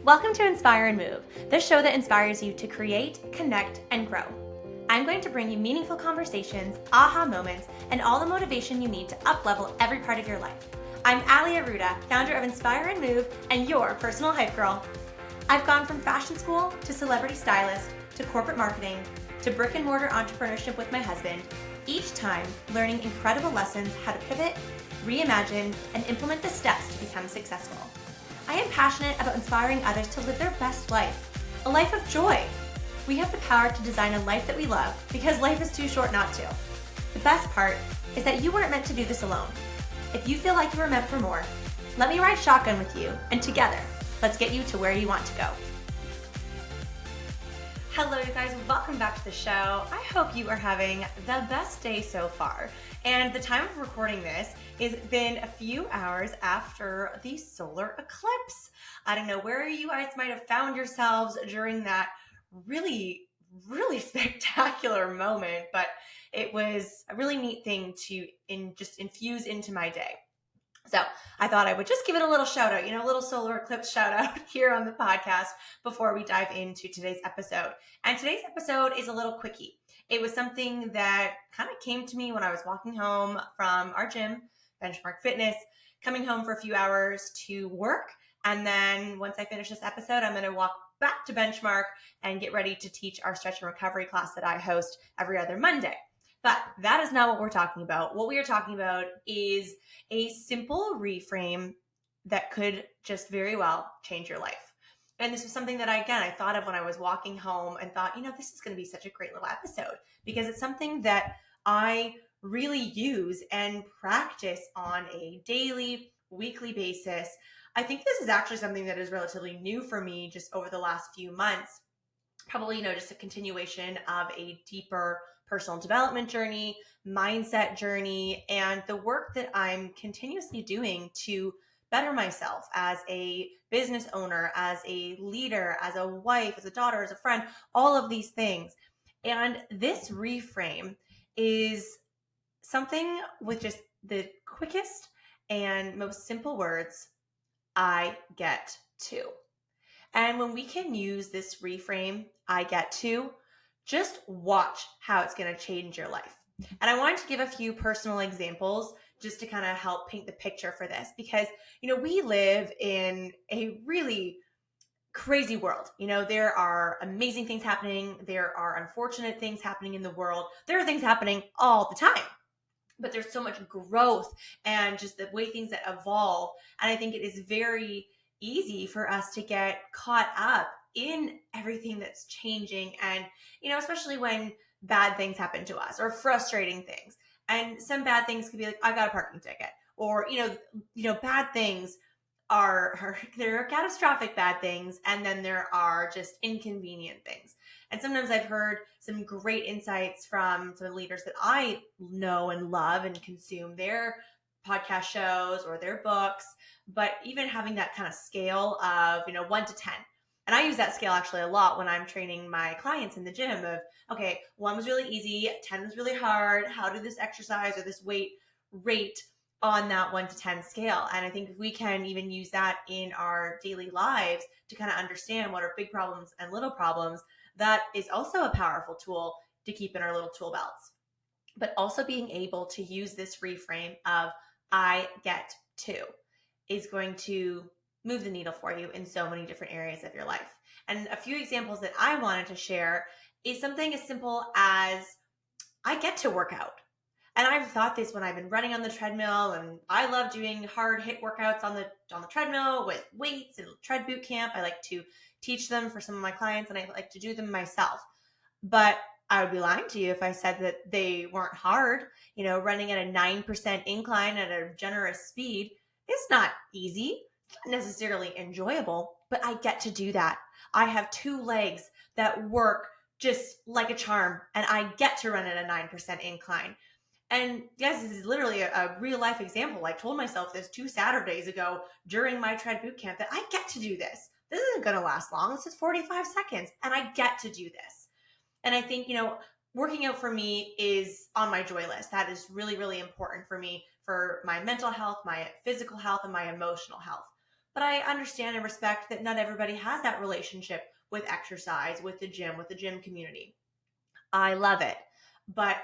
Welcome to Inspire and Move, the show that inspires you to create, connect, and grow. I'm going to bring you meaningful conversations, aha moments, and all the motivation you need to up-level every part of your life. I'm Ali Aruda, founder of Inspire and Move, and your personal hype girl. I've gone from fashion school to celebrity stylist to corporate marketing to brick and mortar entrepreneurship with my husband, each time learning incredible lessons how to pivot, reimagine, and implement the steps to become successful. I am passionate about inspiring others to live their best life, a life of joy. We have the power to design a life that we love because life is too short not to. The best part is that you weren't meant to do this alone. If you feel like you were meant for more, let me ride shotgun with you, and together, let's get you to where you want to go. Hello, you guys. Welcome back to the show. I hope you are having the best day so far. And the time of recording this has been a few hours after the solar eclipse. I don't know where you guys might have found yourselves during that really spectacular moment, but it was a really neat thing to just infuse into my day. So I thought I would just give it a little shout out, a little solar eclipse shout out here on the podcast before we dive into today's episode. And today's episode is a little quickie. It was something that kind of came to me when I was walking home from our gym, Benchmark Fitness, coming home for a few hours to work. And then once I finish this episode, I'm going to walk back to Benchmark and get ready to teach our stretch and recovery class that I host every other Monday. But that is not what we're talking about. What we are talking about is a simple reframe that could just very well change your life. And this was something that I thought of when I was walking home and thought, this is going to be such a great little episode because it's something that I really use and practice on a daily, weekly basis. I think this is actually something that is relatively new for me just over the last few months. Probably, just a continuation of a deeper personal development journey, mindset journey, and the work that I'm continuously doing to better myself as a business owner, as a leader, as a wife, as a daughter, as a friend, all of these things. And this reframe is something with just the quickest and most simple words, I get to. And when we can use this reframe, I get to, just watch how it's going to change your life. And I wanted to give a few personal examples just to kind of help paint the picture for this because, we live in a really crazy world. There are amazing things happening. There are unfortunate things happening in the world. There are things happening all the time. But there's so much growth and just the way things that evolve. And I think it is very easy for us to get caught up in everything that's changing. And, especially when bad things happen to us or frustrating things. And some bad things could be like, I got a parking ticket, or, bad things there are catastrophic bad things. And then there are just inconvenient things. And sometimes I've heard some great insights from some leaders that I know and love and consume their podcast shows or their books, but even having that kind of scale of, 1 to 10. And I use that scale actually a lot when I'm training my clients in the gym of, okay, 1 was really easy, 10 was really hard. How did this exercise or this weight rate on that 1 to 10 scale? And I think if we can even use that in our daily lives to kind of understand what are big problems and little problems, that is also a powerful tool to keep in our little tool belts. But also being able to use this reframe of I get to is going to move the needle for you in so many different areas of your life. And a few examples that I wanted to share is something as simple as I get to work out. And I've thought this when I've been running on the treadmill, and I love doing hard hit workouts on the treadmill with weights and tread boot camp. I like to teach them for some of my clients, and I like to do them myself. But I would be lying to you if I said that they weren't hard. Running at a 9% incline at a generous speed, it's not easy. It's not necessarily enjoyable, but I get to do that. I have 2 legs that work just like a charm, and I get to run at a 9% incline. And yes, this is literally a real life example. I told myself this 2 Saturdays ago during my tread boot camp that I get to do this. This isn't going to last long. This is 45 seconds, and I get to do this. And I think, working out for me is on my joy list. That is really, really important for me, for my mental health, my physical health, and my emotional health. But I understand and respect that not everybody has that relationship with exercise, with the gym community. I love it. But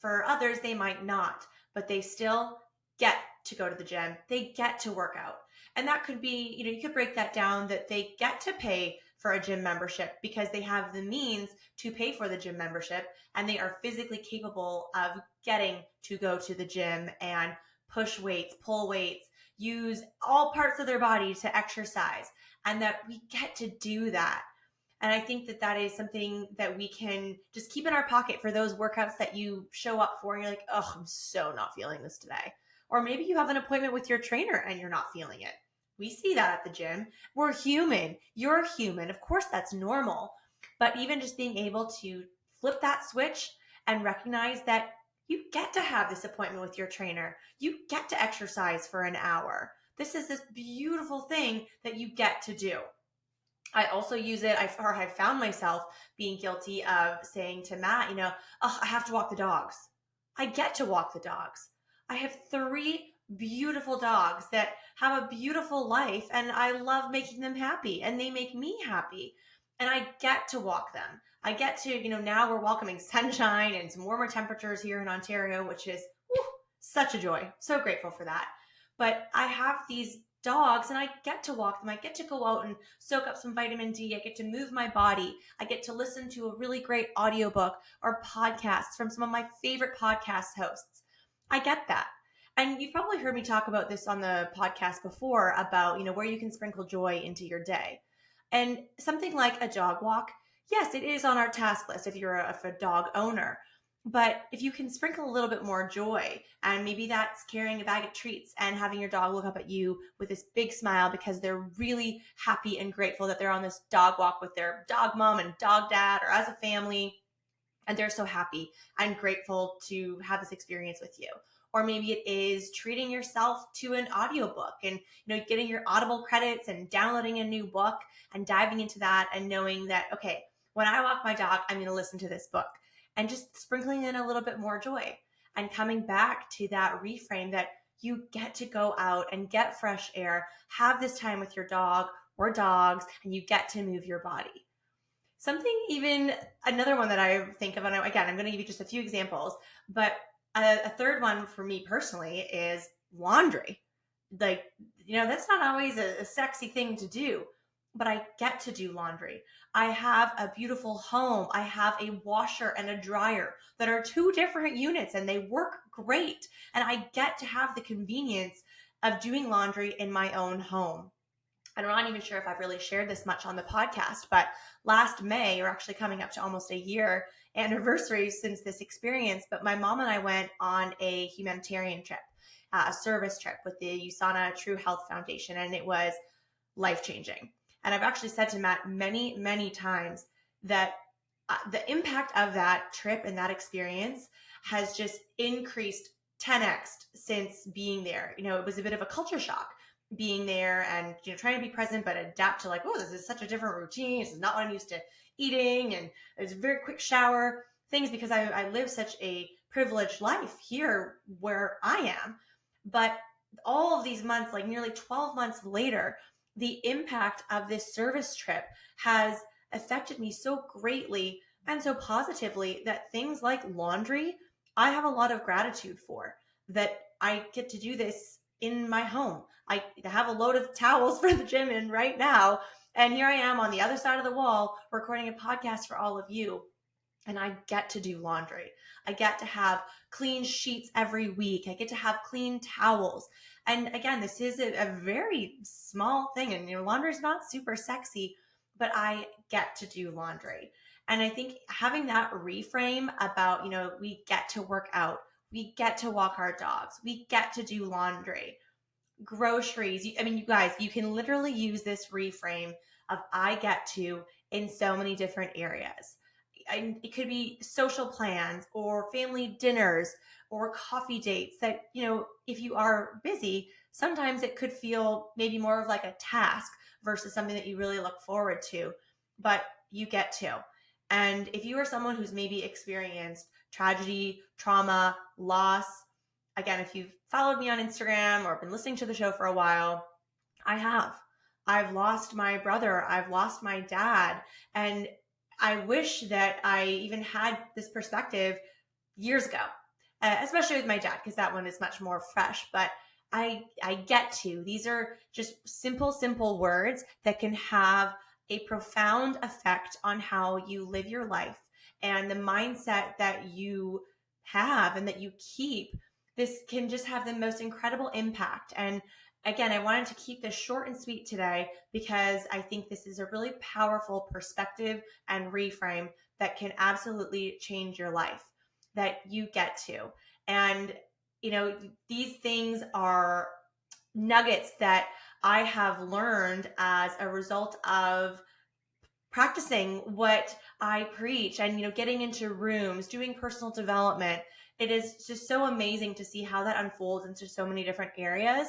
for others, they might not, but they still get to go to the gym. They get to work out. And that could be, you could break that down that they get to pay for a gym membership because they have the means to pay for the gym membership and they are physically capable of getting to go to the gym and push weights, pull weights, use all parts of their body to exercise, and that we get to do that. And I think that that is something that we can just keep in our pocket for those workouts that you show up for and you're like, oh, I'm so not feeling this today. Or maybe you have an appointment with your trainer and you're not feeling it. We see that at the gym. We're human. You're human. Of course, that's normal. But even just being able to flip that switch and recognize that you get to have this appointment with your trainer. You get to exercise for an hour. This is this beautiful thing that you get to do. I also use it, I've found myself being guilty of saying to Matt, oh, I have to walk the dogs. I get to walk the dogs. I have 3 beautiful dogs that have a beautiful life and I love making them happy and they make me happy. And I get to walk them. I get to, now we're welcoming sunshine and some warmer temperatures here in Ontario, which is such a joy. So grateful for that. But I have these dogs and I get to walk them. I get to go out and soak up some vitamin D. I get to move my body. I get to listen to a really great audiobook or podcasts from some of my favorite podcast hosts. I get that. And you've probably heard me talk about this on the podcast before about, where you can sprinkle joy into your day. And something like a dog walk, yes, it is on our task list if you're a dog owner. But if you can sprinkle a little bit more joy, and maybe that's carrying a bag of treats and having your dog look up at you with this big smile because they're really happy and grateful that they're on this dog walk with their dog mom and dog dad or as a family, and they're so happy and grateful to have this experience with you. Or maybe it is treating yourself to an audiobook and getting your Audible credits and downloading a new book and diving into that and knowing that, okay, when I walk my dog, I'm going to listen to this book. And just sprinkling in a little bit more joy and coming back to that reframe that you get to go out and get fresh air, have this time with your dog or dogs, and you get to move your body. Another one that I think of, and again, I'm going to give you just a few examples, but a third one for me personally is laundry. That's not always a sexy thing to do, but I get to do laundry. I have a beautiful home. I have a washer and a dryer that are 2 different units and they work great. And I get to have the convenience of doing laundry in my own home. I'm not even sure if I've really shared this much on the podcast, but last May, we're actually coming up to almost a year anniversary since this experience, but my mom and I went on a humanitarian trip, a service trip with the USANA True Health Foundation, and it was life-changing. And I've actually said to Matt many, many times that the impact of that trip and that experience has just increased 10x since being there. It was a bit of a culture shock being there and trying to be present but adapt to like, oh, this is such a different routine. This is not what I'm used to eating, and it was a very quick shower things because I live such a privileged life here where I am. But all of these months, like nearly 12 months later, the impact of this service trip has affected me so greatly and so positively that things like laundry, I have a lot of gratitude for, that I get to do this in my home. I have a load of towels for the gym in right now. And here I am on the other side of the wall recording a podcast for all of you. And I get to do laundry. I get to have clean sheets every week. I get to have clean towels. And again, this is a very small thing. And laundry is not super sexy, but I get to do laundry. And I think having that reframe about, we get to work out, we get to walk our dogs, we get to do laundry, groceries. You guys, you can literally use this reframe of I get to in so many different areas. It could be social plans or family dinners or coffee dates that, if you are busy, sometimes it could feel maybe more of like a task versus something that you really look forward to, but you get to. And if you are someone who's maybe experienced tragedy, trauma, loss, again, if you've followed me on Instagram or been listening to the show for a while, I have. I've lost my brother, I've lost my dad. And I wish that I even had this perspective years ago, especially with my dad, because that one is much more fresh. But I get to. These are just simple words that can have a profound effect on how you live your life and the mindset that you have and that you keep. This can just have the most incredible impact. And again, I wanted to keep this short and sweet today because I think this is a really powerful perspective and reframe that can absolutely change your life, that you get to. And, these things are nuggets that I have learned as a result of practicing what I preach and, getting into rooms, doing personal development. It is just so amazing to see how that unfolds into so many different areas.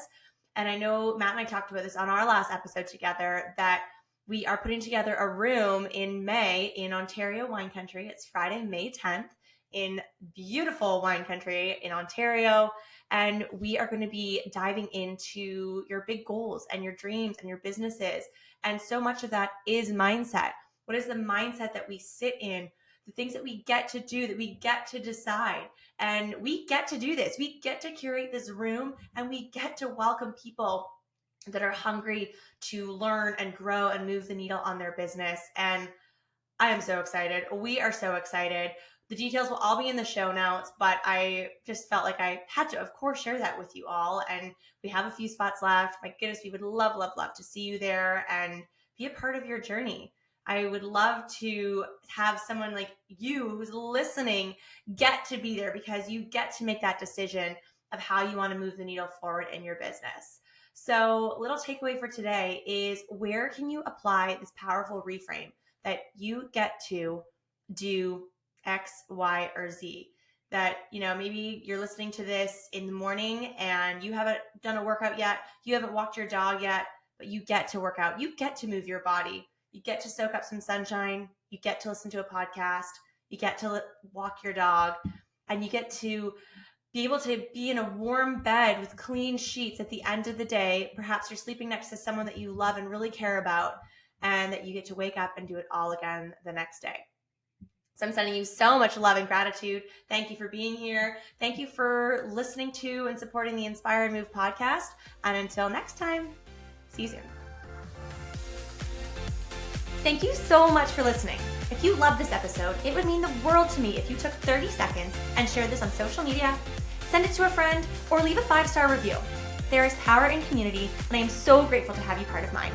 And I know Matt and I talked about this on our last episode together, that we are putting together a room in May in Ontario wine country. It's Friday, May 10th in beautiful wine country in Ontario. And we are going to be diving into your big goals and your dreams and your businesses. And so much of that is mindset. What is the mindset that we sit in? The things that we get to do, that we get to decide. And we get to do this. We get to curate this room, and we get to welcome people that are hungry to learn and grow and move the needle on their business. And I am so excited. We are so excited. The details will all be in the show notes, but I just felt like I had to, of course, share that with you all. And we have a few spots left. My goodness, we would love to see you there and be a part of your journey. I would love to have someone like you who's listening get to be there, because you get to make that decision of how you want to move the needle forward in your business. So, little takeaway for today is, where can you apply this powerful reframe that you get to do X, Y, or Z? That, maybe you're listening to this in the morning and you haven't done a workout yet, you haven't walked your dog yet, but you get to work out, you get to move your body, you get to soak up some sunshine, you get to listen to a podcast, you get to walk your dog, and you get to be able to be in a warm bed with clean sheets at the end of the day. Perhaps you're sleeping next to someone that you love and really care about, and that you get to wake up and do it all again the next day. So I'm sending you so much love and gratitude. Thank you for being here. Thank you for listening to and supporting the Inspire and Move podcast. And until next time, see you soon. Thank you so much for listening. If you loved this episode, it would mean the world to me if you took 30 seconds and shared this on social media, send it to a friend, or leave a 5-star review. There is power in community, and I am so grateful to have you part of mine.